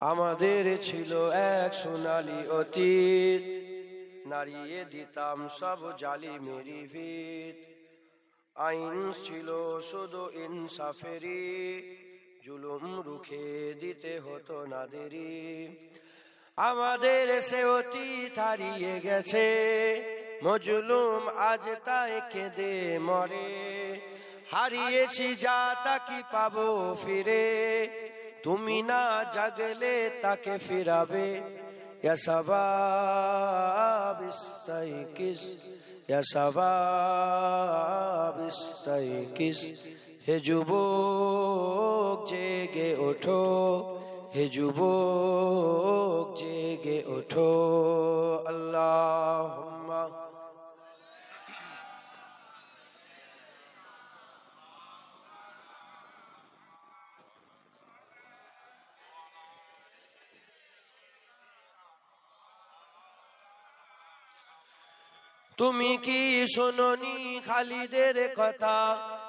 আমাদের ছিল এক সোনালী অতীত, নাড়িয়ে দিতাম সব জালিমেরই ভিত। আইন ছিল শুধু ইনসাফেরই, জুলুম রুখে দিতে হতো না দেরি। আমাদের সে অতীত হারিয়ে গেছে, মজলুম আজ তাই কেঁদে মরে। হারিয়েছি যা তা কি পাবো ফিরে, তুমি না জাগলে তাকে ফিরাবে। ইয়া শাবাব ইস্তাইকিস, ইয়া শাবাব ইস্তাইকিস। হে যুবক জেগে ওঠো, হে যুবক জেগে ওঠো। আল্লাহুম্মা তুমি কি শোনোনি খালিদের কথা,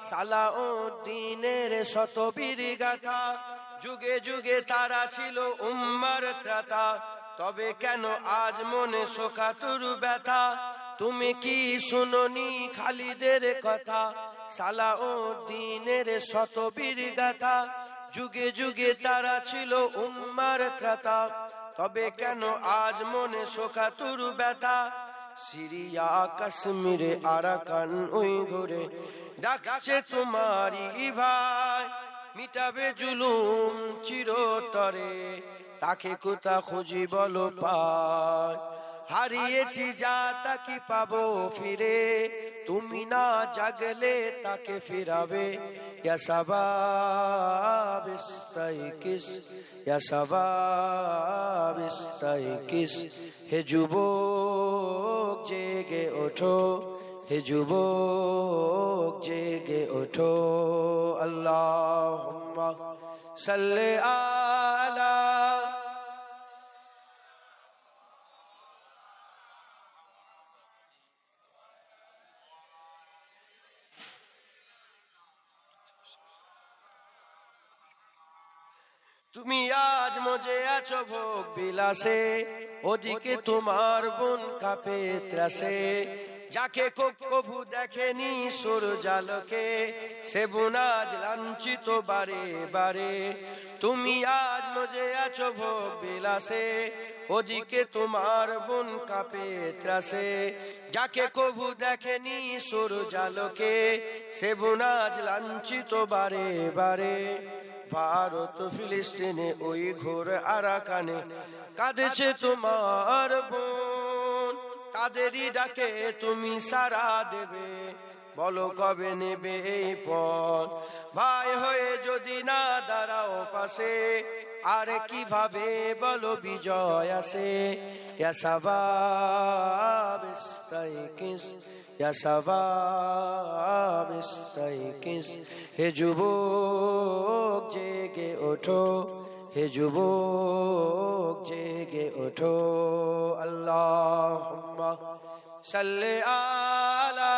সালাউদ্দিনের শতবীর গাথা। যুগে যুগে তারা ছিল উম্মার ত্রাতা, তবে কেন আজ মনে শোকাতুর ব্যথা। তুমি কি শোনোনি খালিদের কথা, সালাউদ্দিনের শতবীর গাথা। যুগে যুগে তারা ছিল উম্মার ত্রাতা, তবে কেন আজ মনে শোকাতুর ব্যথা। সিরিয়া কাশ্মীরে আরাকান ওই ঘুরে ডাকছে তোমারই ভাই, মিটাবে জুলুম চিরতরে, তাকে কোথা খুঁজি বলো পায়। হারিয়েছি যা তা কি পাবো ফিরে, তুমি না জাগলে তাকে ফিরাবে। ইয়া শাবাব ইস্তাইকিস, ইয়া শাবাব ইস্তাইকিস। হে যুবক জেগে ওঠো, হে যুবক জেগে ওঠো। আল্লাহুম্মা সাল্লি আলা। তুমি আজ মজে আছো ভোগ বিলাসে, ওদিকে তোমার বোন কাঁপে ত্রাসে। যাকে কভু দেখেনি সূর্যালোকে, সে বোন আজ লাঞ্ছিত বারে বারে। তুমি আজ মজে আছো ভোগ বিলাসে, ওদিকে তোমার বোন কাঁপে ত্রাসে। যাকে কভু দেখেনি সূর্যালোকে, সে বোন আজ লাঞ্ছিত বারে বারে। ভারত ফিলিস্তিনে ওই ঘোর আরাকানে কাঁদেছে তোমার বোন, তাদেরই ডাকে তুমি সাড়া দেবে, বলো কবে নেবে এই পথ। ভাই হয়ে যদি না দাঁড়াও পাশে, আর কিভাবে বলো বিজয় আসে। ইয়া শাবাব ইস্তাইকিস, ইয়া শাবাব ইস্তাইকিস। হে যুবক জেগে ওঠো, হে যুবক জেগে ওঠো। আল্লাহুম্মা সাল্লি আলা।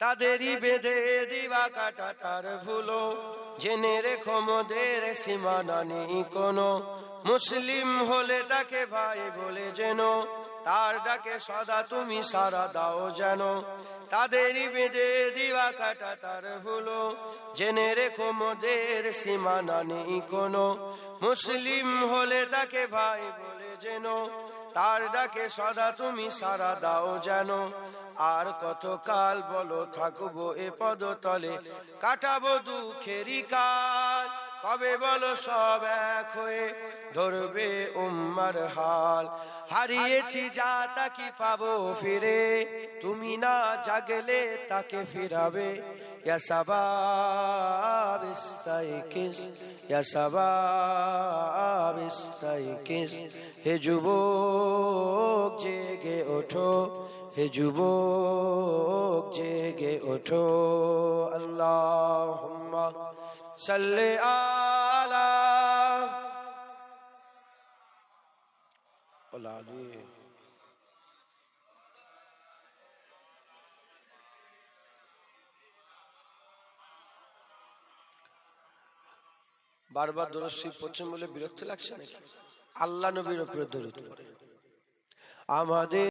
তাদেরই বেঁধে দিবা কাটা তার ভুলো, জেনে রেখো মোদের সীমানা নেই কোনো। মুসলিম হলে তাকে ভাই বলে যেন, তার ডাকে সদা তুমি সাড়া দাও যেন। তাদেরই বেঁধে দিবা কাটা তার ভুলো, জেনে রেখো মোদের সীমানা নেই কোনো। মুসলিম হলে তাকে ভাই বলে যেন, তার ডাকে সদা তুমি সাড়া দাও যেন। আর কত কাল বলো থাকবো এ পদতলে, কাটাবো দুঃখেরই কাল। কবে বলো সব এক হয়ে ধরবে উম্মার হাল। হারিয়েছি যা তা কি পাবো ফিরে, তুমি না জাগলে তাকে ফিরাবে। ইয়া শাবাব ইস্তাইকিস, ইয়া শাবাব ইস্তাইকিস। হে যুবক জেগে ওঠো, হে যুবক জেগে ওঠো। আল্লাহুম্মা সাল্লি আলা। العليم বারবার দরুদ শরীফ পড়ছেন বলে বিরক্ত লাগছে নাকি? আল্লাহ নবীর উপরে দরুদ পড়ে। আমাদের